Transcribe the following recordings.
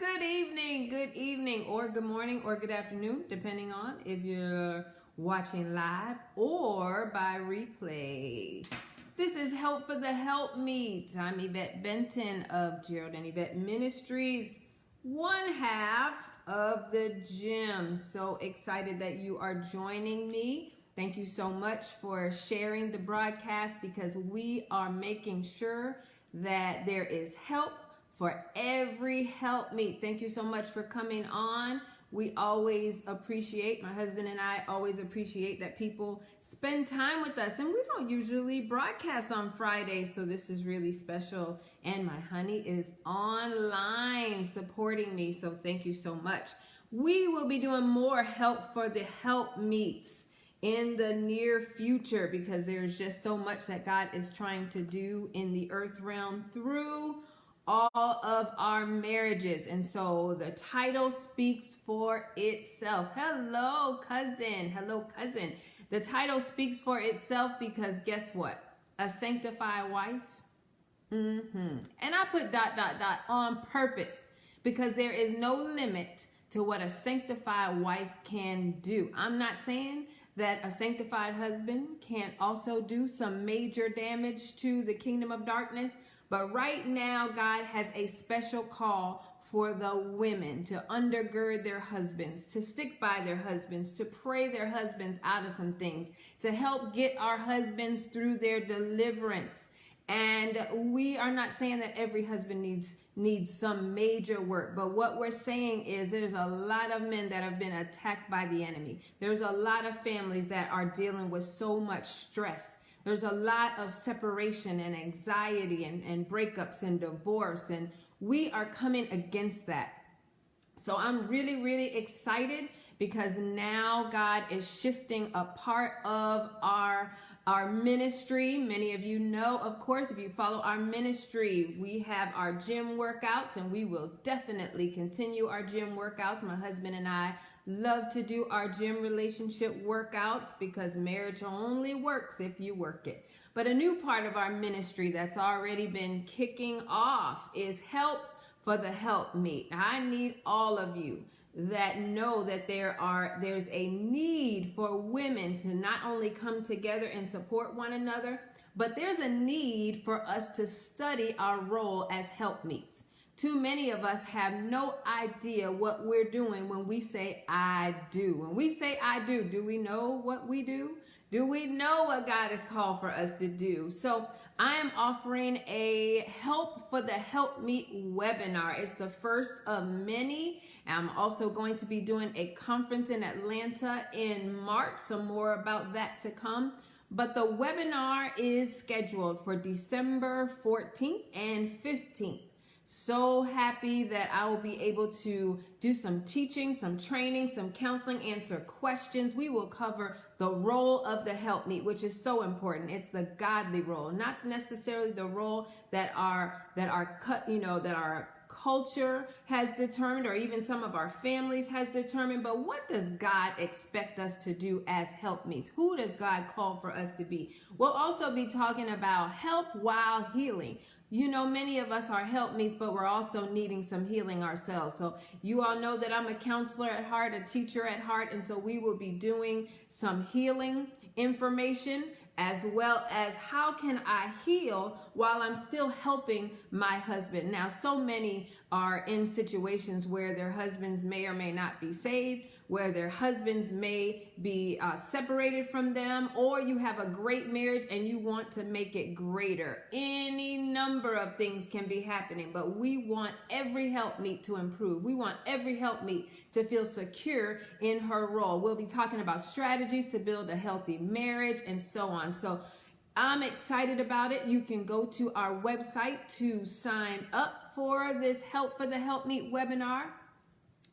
Good evening, or good morning, or good afternoon, depending on if you're watching live or by replay. This is Help for the Helpmeet. I'm Yvette Benton of Gerald and Yvette Ministries, one half of the gym. So excited that you are joining me. Thank you so much for sharing the broadcast because we are making sure that there is help for every helpmeet. Thank you so much for coming on. We always appreciate, my husband and I always appreciate that people spend time with us. And we don't usually broadcast on Fridays, so this is really special. And my honey is online supporting me, so thank you so much. We will be doing more help for the helpmeets in the near future because there's just so much that God is trying to do in the earth realm through all of our marriages. And so the title speaks for itself. Hello, cousin. The title speaks for itself because guess what? A sanctified wife. And I put ... on purpose because there is no limit to what a sanctified wife can do. I'm not saying that a sanctified husband can't also do some major damage to the kingdom of darkness. But right now, God has a special call for the women to undergird their husbands, to stick by their husbands, to pray their husbands out of some things, to help get our husbands through their deliverance. And we are not saying that every husband needs some major work. But what we're saying is there's a lot of men that have been attacked by the enemy. There's a lot of families that are dealing with so much stress. There's a lot of separation and anxiety and breakups and divorce, and we are coming against that. So I'm really excited because now God is shifting a part of our ministry. Many of you know, of course, if you follow our ministry, we have our gym workouts, and we will definitely continue our gym workouts. My husband and I love to do our gym relationship workouts because marriage only works if you work it. But a new part of our ministry that's already been kicking off is Help for the Helpmeet. I need all of you that know that there's a need for women to not only come together and support one another, but there's a need for us to study our role as helpmeets. Too many of us have no idea what we're doing when we say, I do. When we say, I do we know what we do? Do we know what God has called for us to do? So I am offering a Help for the Helpmeet webinar. It's the first of many. I'm also going to be doing a conference in Atlanta in March. So more about that to come. But the webinar is scheduled for December 14th and 15th. So happy that I will be able to do some teaching, some training, some counseling, answer questions. We will cover the role of the helpmeet, which is so important. It's the godly role, not necessarily the role that our culture has determined, or even some of our families has determined. But what does God expect us to do as helpmeets? Who does God call for us to be? We'll also be talking about help while healing. You know, many of us are helpmeets, but we're also needing some healing ourselves. So you all know that I'm a counselor at heart, a teacher at heart, and so we will be doing some healing information as well as how can I heal while I'm still helping my husband. Now, so many are in situations where their husbands may or may not be saved, where their husbands may be separated from them, or you have a great marriage and you want to make it greater. Any number of things can be happening, but we want every helpmeet to improve. We want every helpmeet to feel secure in her role. We'll be talking about strategies to build a healthy marriage and so on. So I'm excited about it. You can go to our website to sign up for this Help for the Helpmeet webinar.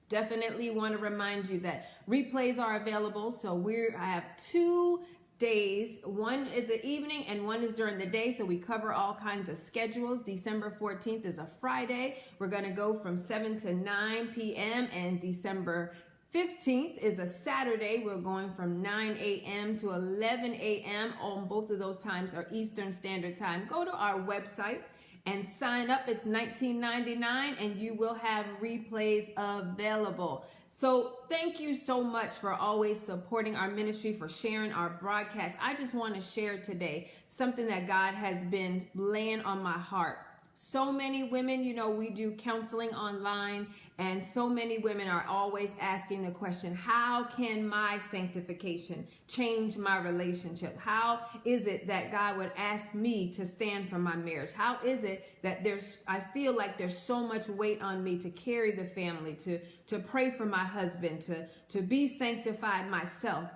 Definitely want to remind you that replays are available. So I have 2 days. One is the evening and one is during the day. So we cover all kinds of schedules. December 14th is a Friday. We're going to go from 7 to 9 p.m. and December 15th is a Saturday. We're going from 9 a.m. to 11 a.m. On both of those times are Eastern Standard Time. Go to our website and sign up. It's $19.99 and you will have replays available. So thank you so much for always supporting our ministry, for sharing our broadcast. I just want to share today something that God has been laying on my heart. So many women, we do counseling online, and so many women are always asking the question, how can my sanctification change my relationship? How is it that God would ask me to stand for my marriage? How is it that I feel like there's so much weight on me to carry the family, to pray for my husband, to be sanctified myself?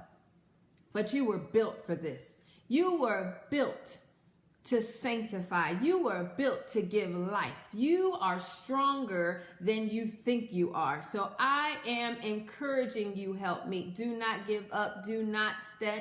But you were built for this. You were built to sanctify. You were built to give life. You are stronger than you think you are. So I am encouraging you, Helpmeet. Do not give up. Do not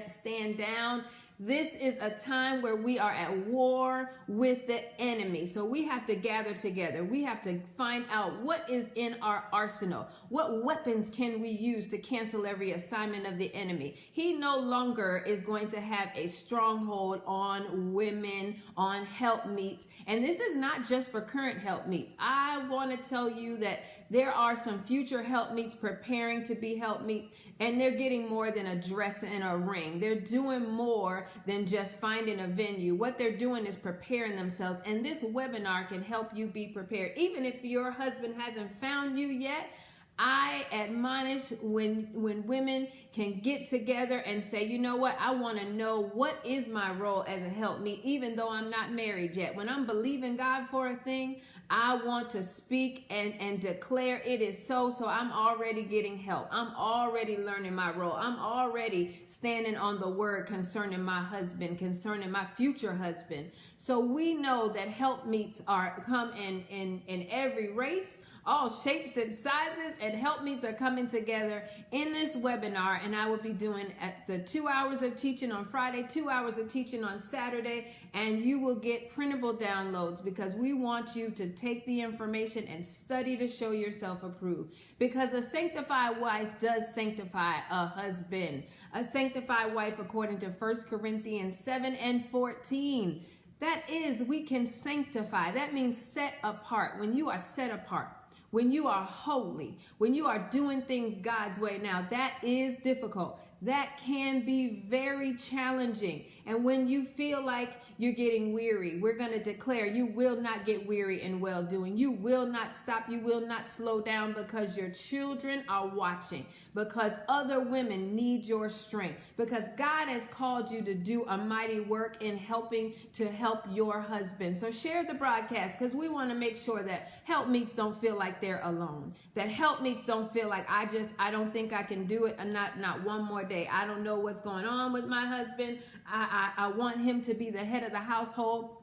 stand down. This is a time where we are at war with the enemy. So we have to gather together. We have to find out what is in our arsenal. What weapons can we use to cancel every assignment of the enemy? He no longer is going to have a stronghold on women, on helpmeets. And this is not just for current helpmeets. I want to tell you that there are some future helpmeets preparing to be helpmeets, and they're getting more than a dress and a ring. They're doing more than just finding a venue. What they're doing is preparing themselves, and this webinar can help you be prepared. Even if your husband hasn't found you yet, I admonish when women can get together and say, you know what, I want to know what is my role as a helpmeet, even though I'm not married yet. When I'm believing God for a thing, I want to speak and declare it is so I'm already getting help. I'm already learning my role. I'm already standing on the word concerning my husband, concerning my future husband. So we know that helpmeets come in every race, all shapes and sizes, and helpmeets are coming together in this webinar. And I will be doing the 2 hours of teaching on Friday, 2 hours of teaching on Saturday, and you will get printable downloads because we want you to take the information and study to show yourself approved. Because a sanctified wife does sanctify a husband. A sanctified wife, according to 1 Corinthians 7:14. That is, we can sanctify. That means set apart. When you are set apart, when you are holy, when you are doing things God's way. Now, that is difficult. That can be very challenging. And when you feel like you're getting weary, we're going to declare you will not get weary in well-doing. You will not stop. You will not slow down, because your children are watching, because other women need your strength, because God has called you to do a mighty work in helping to help your husband. So share the broadcast, because we want to make sure that helpmeets don't feel like they're alone, that helpmeets don't feel like I don't think I can do it, and not one more day. I don't know what's going on with my husband. I want him to be the head of the household.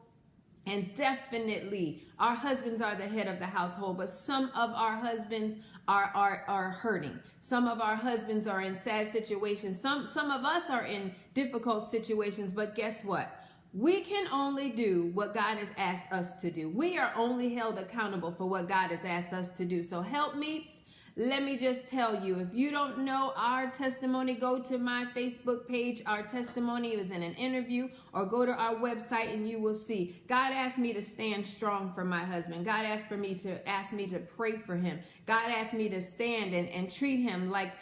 And definitely our husbands are the head of the household, but some of our husbands are hurting. Some of our husbands are in sad situations. Some of us are in difficult situations, but guess what? We can only do what God has asked us to do. We are only held accountable for what God has asked us to do. So helpmeets, let me just tell you, if you don't know our testimony, go to my Facebook page. Our testimony is in an interview, or go to our website and you will see. God asked me to stand strong for my husband. God asked me to pray for him. God asked me to stand and treat him like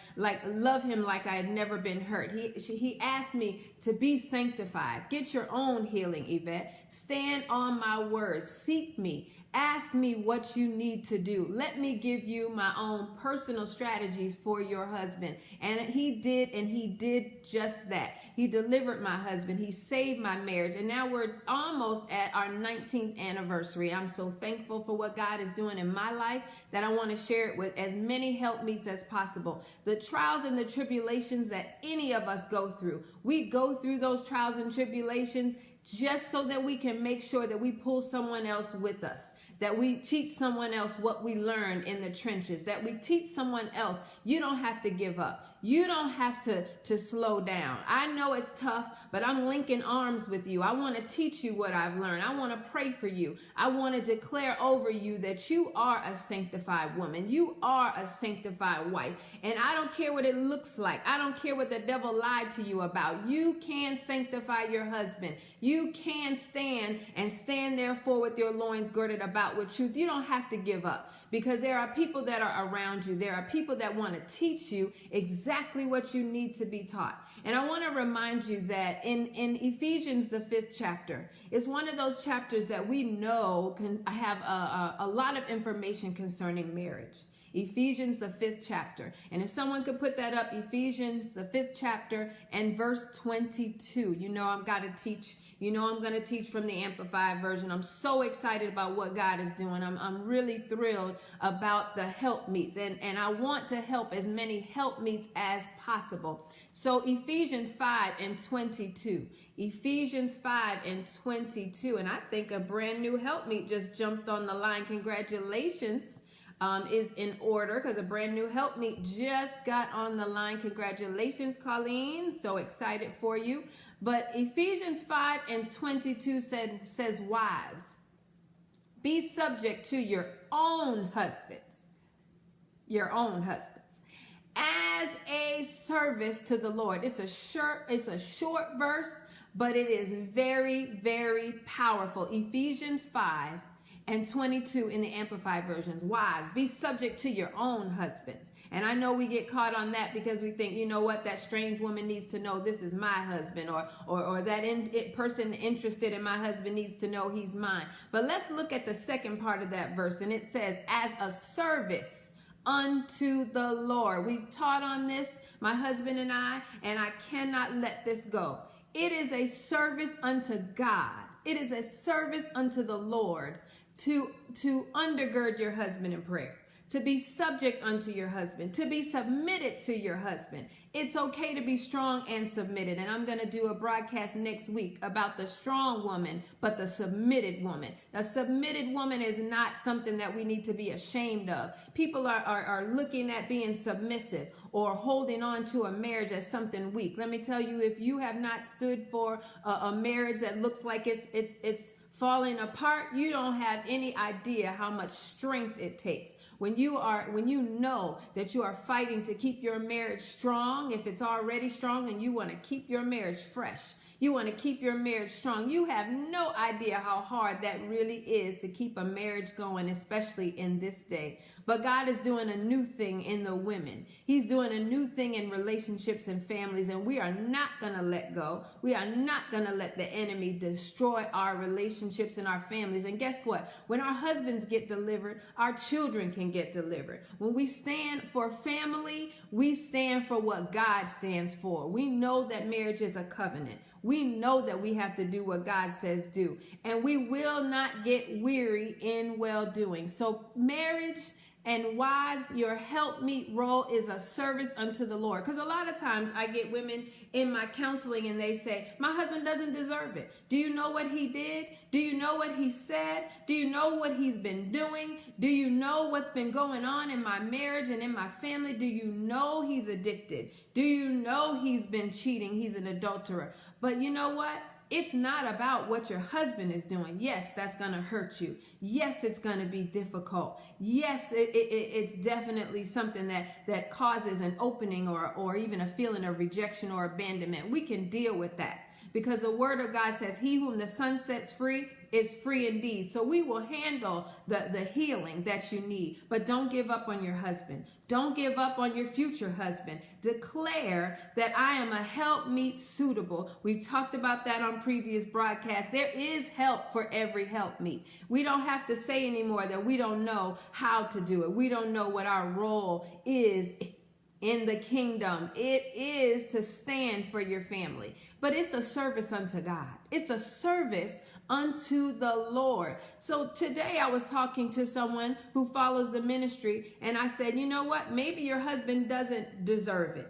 love him like I had never been hurt. He asked me to be sanctified. Get your own healing, Yvette. Stand on my words. Seek me. Ask me what you need to do. Let me give you my own personal strategies for your husband. And he did just that. He delivered my husband. He saved my marriage. And now we're almost at our 19th anniversary. I'm so thankful for what God is doing in my life that I want to share it with as many helpmeets as possible. The trials and the tribulations that any of us go through, we go through those trials and tribulations just so that we can make sure that we pull someone else with us, that we teach someone else what we learned in the trenches, that we teach someone else, you don't have to give up. You don't have to slow down. I know it's tough, but I'm linking arms with you. I want to teach you what I've learned. I want to pray for you. I want to declare over you that you are a sanctified woman. You are a sanctified wife. And I don't care what it looks like. I don't care what the devil lied to you about. You can sanctify your husband. You can stand and stand therefore with your loins girded about with truth. You don't have to give up, because there are people that are around you. There are people that want to teach you exactly what you need to be taught. And I want to remind you that in Ephesians, the 5th chapter, is one of those chapters that we know can have a lot of information concerning marriage. Ephesians, the 5th chapter. And if someone could put that up, Ephesians, the 5th chapter and verse 22. You know I'm going to teach from the Amplified version. I'm so excited about what God is doing. I'm really thrilled about the helpmeets. And I want to help as many helpmeets as possible. So Ephesians 5 and 22. Ephesians 5 and 22. And I think a brand new helpmeet just jumped on the line. Congratulations. Is in order, because a brand new helpmeet just got on the line. Congratulations, Colleen. So excited for you. But Ephesians 5 and 22 says, wives, be subject to your own husbands, as a service to the Lord. It's a short verse, but it is very, very powerful. Ephesians 5 and 22 in the Amplified versions. Wives, be subject to your own husbands. And I know we get caught on that because we think, you know what, that strange woman needs to know this is my husband, or that person interested in my husband needs to know he's mine. But let's look at the second part of that verse, and it says, as a service unto the Lord. We've taught on this, my husband and I cannot let this go. It is a service unto God. It is a service unto the Lord to undergird your husband in prayer, to be subject unto your husband, to be submitted to your husband. It's okay to be strong and submitted. And I'm going to do a broadcast next week about the strong woman, but the submitted woman. A submitted woman is not something that we need to be ashamed of. People are looking at being submissive or holding on to a marriage as something weak. Let me tell you, if you have not stood for a marriage that looks like it's falling apart, you don't have any idea how much strength it takes. When you know that you are fighting to keep your marriage strong, if it's already strong, and you want to keep your marriage fresh, you want to keep your marriage strong, you have no idea how hard that really is to keep a marriage going, especially in this day. But God is doing a new thing in the women. He's doing a new thing in relationships and families, and we are not going to let go. We are not going to let the enemy destroy our relationships and our families. And guess what? When our husbands get delivered, our children can get delivered. When we stand for family, we stand for what God stands for. We know that marriage is a covenant. We know that we have to do what God says do, and we will not get weary in well-doing. So marriage and wives, your helpmeet role is a service unto the Lord. Because a lot of times I get women in my counseling and they say, my husband doesn't deserve it. Do you know what he did? Do you know what he said? Do you know what he's been doing? Do you know what's been going on in my marriage and in my family? Do you know he's addicted? Do you know he's been cheating? He's an adulterer. But you know what? It's not about what your husband is doing. Yes, that's going to hurt you. Yes, it's going to be difficult. Yes, it's definitely something that causes an opening or even a feeling of rejection or abandonment. We can deal with that because the word of God says, he whom the Son sets free is free indeed. So we will handle the healing that you need. But don't give up on your husband. Don't give up on your future husband. Declare that I am a helpmeet suitable. We've talked about that on previous broadcasts. There is help for every helpmeet. We don't have to say anymore that we don't know how to do it. We don't know what our role is in the kingdom. It is to stand for your family. But it's a service unto God. It's a service unto the Lord. So today I was talking to someone who follows the ministry, and I said, you know what? Maybe your husband doesn't deserve it.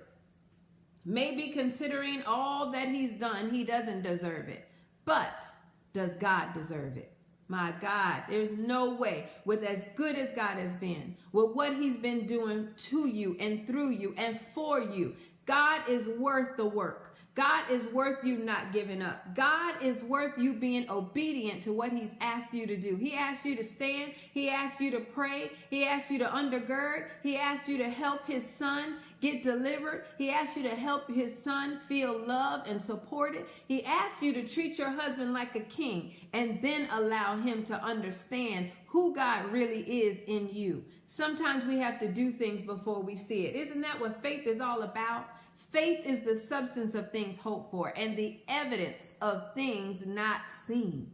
Maybe considering all that he's done, he doesn't deserve it. But does God deserve it? My God, there's no way, with as good as God has been, with what he's been doing to you and through you and for you, God is worth the work. God is worth you not giving up. God is worth you being obedient to what he's asked you to do. He asked you to stand. He asked you to pray. He asked you to undergird. He asked you to help his son get delivered. He asked you to help his son feel loved and supported. He asked you to treat your husband like a king and then allow him to understand who God really is in you. Sometimes we have to do things before we see it. Isn't that what faith is all about? Faith is the substance of things hoped for and the evidence of things not seen.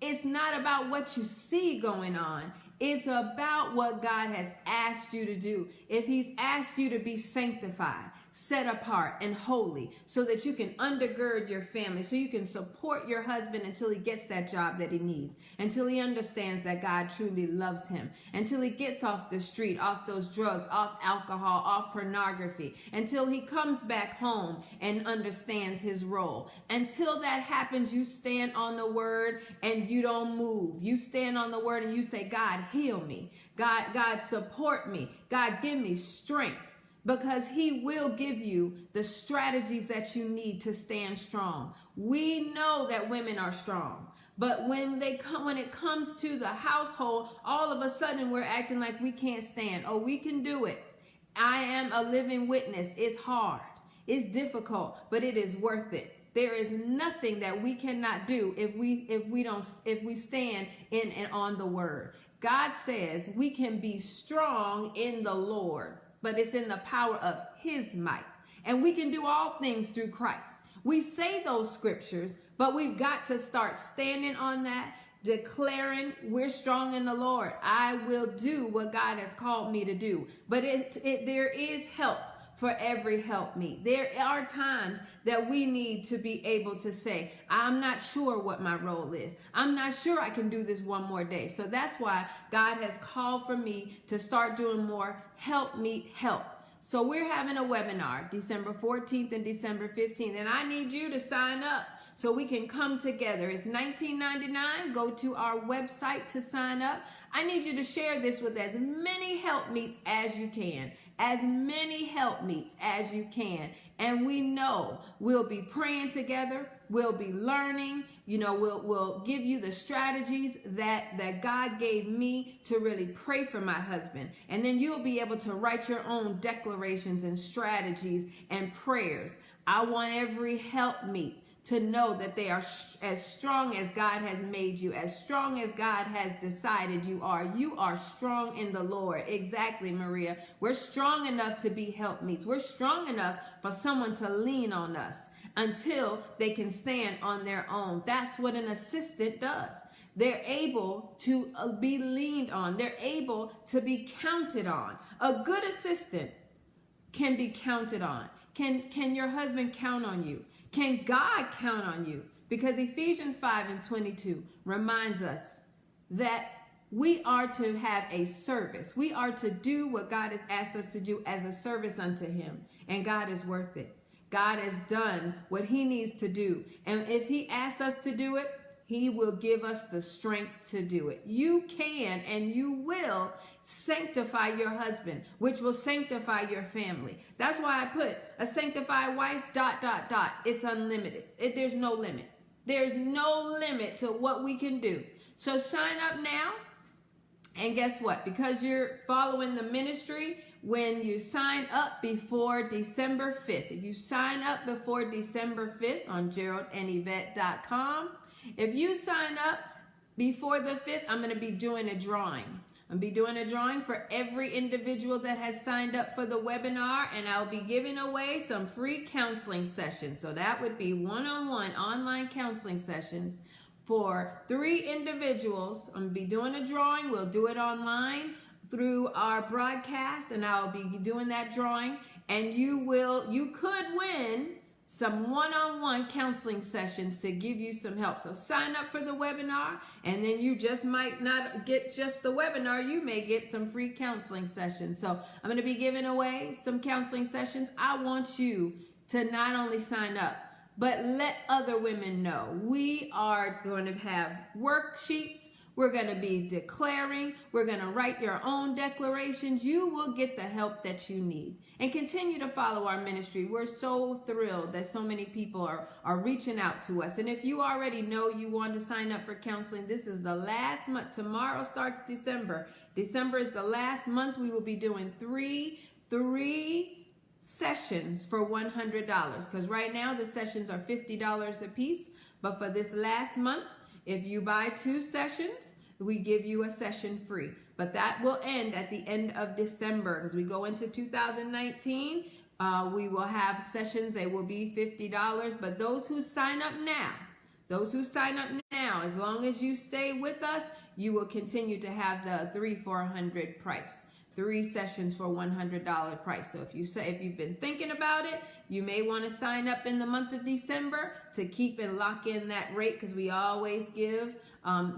It's not about what you see going on. It's about what God has asked you to do. If he's asked you to be sanctified, set apart, and holy so that you can undergird your family, so you can support your husband until he gets that job that he needs, until he understands that God truly loves him, until he gets off the street, off those drugs, off alcohol, off pornography, until he comes back home and understands his role. Until that happens, you stand on the word and you don't move. You stand on the word and you say, God, heal me. God, support me. God, give me strength. Because he will give you the strategies that you need to stand strong. We know that women are strong, but when it comes to the household, all of a sudden we're acting like we can't stand. Oh, we can do it. I am a living witness. It's hard. It's difficult, but it is worth it. There is nothing that we cannot do if we stand in and on the word. God says we can be strong in the Lord, but it's in the power of his might. And we can do all things through Christ. We say those scriptures, but we've got to start standing on that, declaring we're strong in the Lord. I will do what God has called me to do. But there is help for every helpmeet. There are times that we need to be able to say, I'm not sure what my role is. I'm not sure I can do this one more day. So that's why God has called for me to start doing more Helpmeet Help. So we're having a webinar December 14th and December 15th, and I need you to sign up so we can come together. It's $19.99. Go to our website to sign up. I need you to share this with as many helpmeets as you can. As many helpmeets as you can. And we know we'll be praying together. We'll be learning. We'll give you the strategies that God gave me to really pray for my husband. And then you'll be able to write your own declarations and strategies and prayers. I want every helpmeet to know that they are as strong as God has made you, as strong as God has decided you are. You are strong in the Lord. Exactly, Maria. We're strong enough to be helpmeets. We're strong enough for someone to lean on us until they can stand on their own. That's what an assistant does. They're able to be leaned on. They're able to be counted on. A good assistant can be counted on. Can your husband count on you? Can God count on you? Because Ephesians 5:22 reminds us that we are to have a service. We are to do what God has asked us to do as a service unto him. And God is worth it. God has done what he needs to do. And if he asks us to do it, he will give us the strength to do it. You can and you will sanctify your husband, which will sanctify your family. That's why I put a sanctified wife, ... It's unlimited. There's no limit. There's no limit to what we can do. So sign up now. And guess what? Because you're following the ministry, when you sign up before December 5th, if you sign up before December 5th on GeraldandYvette.com, if you sign up before the 5th, I'm going to be doing a drawing. I'm going to be doing a drawing for every individual that has signed up for the webinar, and I'll be giving away some free counseling sessions. So that would be one-on-one online counseling sessions for 3 individuals. I'm going to be doing a drawing. We'll do it online through our broadcast, and I'll be doing that drawing, and you could win some one-on-one counseling sessions to give you some help. So sign up for the webinar, and then you just might not get just the webinar. You may get some free counseling sessions. So I'm going to be giving away some counseling sessions. I want you to not only sign up, but let other women know. We are going to have worksheets. We're going to be declaring. We're going to write your own declarations. You will get the help that you need. And continue to follow our ministry. We're so thrilled that so many people are reaching out to us. And if you already know you want to sign up for counseling, this is the last month. Tomorrow starts December. December is the last month. We will be doing three sessions for $100, because right now the sessions are $50 a piece. But for this last month, if you buy 2 sessions, we give you a session free. But that will end at the end of December, because we go into 2019. We will have sessions. They will be $50. But those who sign up now, as long as you stay with us, you will continue to have the 3 for $100 price. 3 sessions for $100 price. So if you've been thinking about it, you may want to sign up in the month of December to keep and lock in that rate, because we always give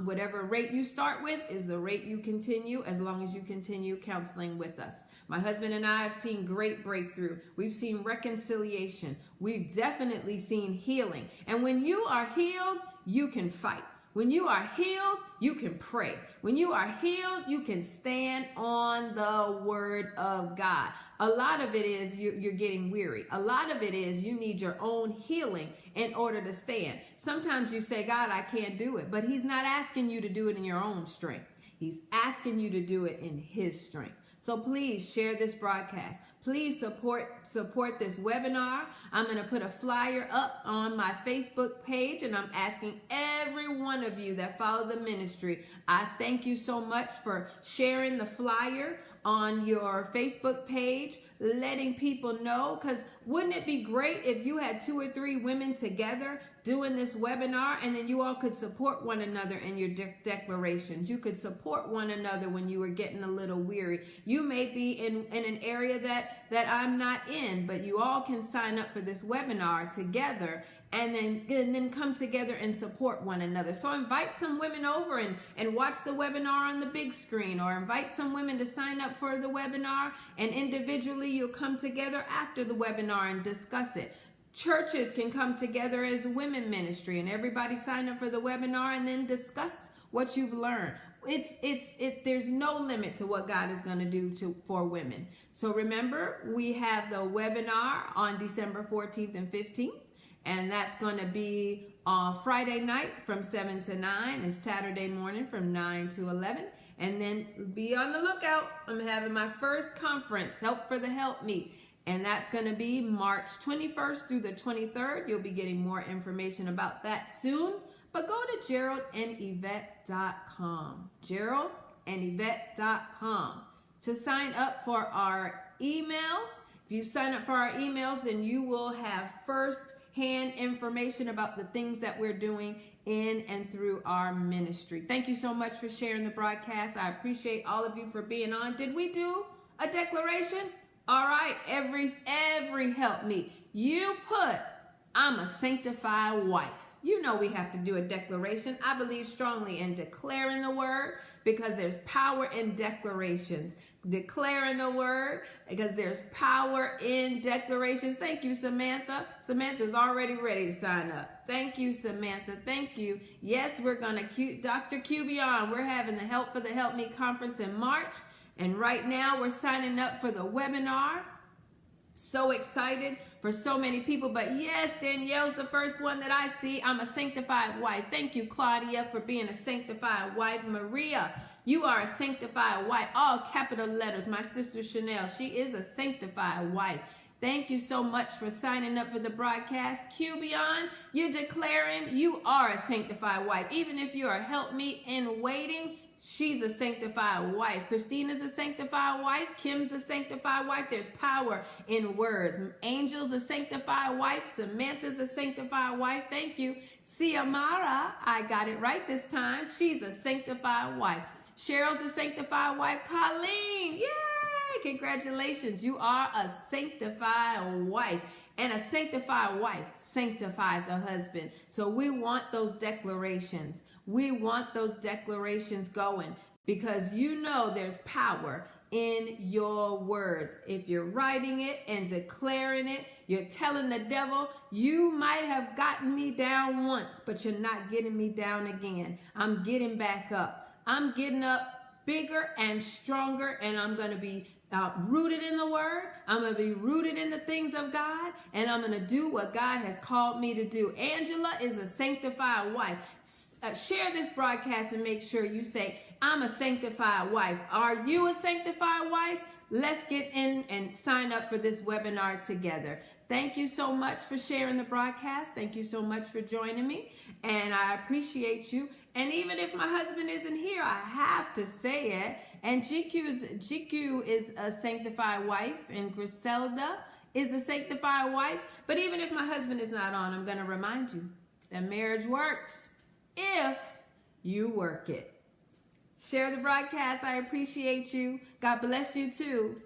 whatever rate you start with is the rate you continue, as long as you continue counseling with us. My husband and I have seen great breakthrough. We've seen reconciliation. We've definitely seen healing. And when you are healed, you can fight. When you are healed, you can pray. When you are healed, you can stand on the word of God. A lot of it is you're getting weary. A lot of it is you need your own healing in order to stand. Sometimes you say, God, I can't do it. But he's not asking you to do it in your own strength. He's asking you to do it in his strength. So please share this broadcast. Please support this webinar. I'm going to put a flyer up on my Facebook page, and I'm asking every one of you that follow the ministry, I thank you so much for sharing the flyer on your Facebook page, letting people know, because wouldn't it be great if you had 2 or 3 women together doing this webinar, and then you all could support one another in your declarations. You could support one another when you were getting a little weary. You may be in an area that I'm not in, but you all can sign up for this webinar together, and then come together and support one another. So invite some women over and watch the webinar on the big screen, or invite some women to sign up for the webinar, and individually you'll come together after the webinar and discuss it. Churches can come together as women ministry, and everybody sign up for the webinar and then discuss what you've learned. There's no limit to what God is going to do for women. So remember, we have the webinar on December 14th and 15th. And that's going to be on Friday night from 7 to 9 and Saturday morning from 9 to 11. And then be on the lookout. I'm having my first conference, Help for the Helpmeet. And that's going to be March 21st through the 23rd. You'll be getting more information about that soon. But go to GeraldandYvette.com. GeraldandYvette.com to sign up for our emails. If you sign up for our emails, then you will have first-hand information about the things that we're doing in and through our ministry. Thank you so much for sharing the broadcast. I appreciate all of you for being on. Did we do a declaration? All right, every help me. You put, I'm a sanctified wife. You know we have to do a declaration. I believe strongly in declaring the word, because there's power in declarations. Declaring the word, because there's power in declarations. Thank you, Samantha. Samantha's already ready to sign up. Thank you, Samantha. Thank you. Yes, we're going to Dr. Cubion. We're having the Help for the Help Me conference in March. And right now we're signing up for the webinar. So excited for so many people. But yes, Danielle's the first one that I see. I'm a sanctified wife. Thank you, Claudia, for being a sanctified wife. Maria, you are a sanctified wife. All capital letters. My sister Chanel, she is a sanctified wife. Thank you so much for signing up for the broadcast. Cubion, you're declaring you are a sanctified wife. Even if you're a helpmeet in waiting, she's a sanctified wife. Christina's a sanctified wife. Kim's a sanctified wife. There's power in words. Angel's a sanctified wife. Samantha's a sanctified wife. Thank you. Siamara, I got it right this time. She's a sanctified wife. Cheryl's a sanctified wife. Colleen, yay! Congratulations. You are a sanctified wife. And a sanctified wife sanctifies a husband. So we want those declarations. We want those declarations going, because you know there's power in your words. If you're writing it and declaring it, you're telling the devil, you might have gotten me down once, but you're not getting me down again. I'm getting back up. I'm getting up bigger and stronger, and I'm going to be rooted in the word. I'm going to be rooted in the things of God, and I'm going to do what God has called me to do. Angela is a sanctified wife. Share this broadcast and make sure you say, I'm a sanctified wife. Are you a sanctified wife? Let's get in and sign up for this webinar together. Thank you so much for sharing the broadcast. Thank you so much for joining me, and I appreciate you. And even if my husband isn't here, I have to say it. And GQ is a sanctified wife, and Griselda is a sanctified wife. But even if my husband is not on, I'm going to remind you that marriage works if you work it. Share the broadcast. I appreciate you. God bless you too.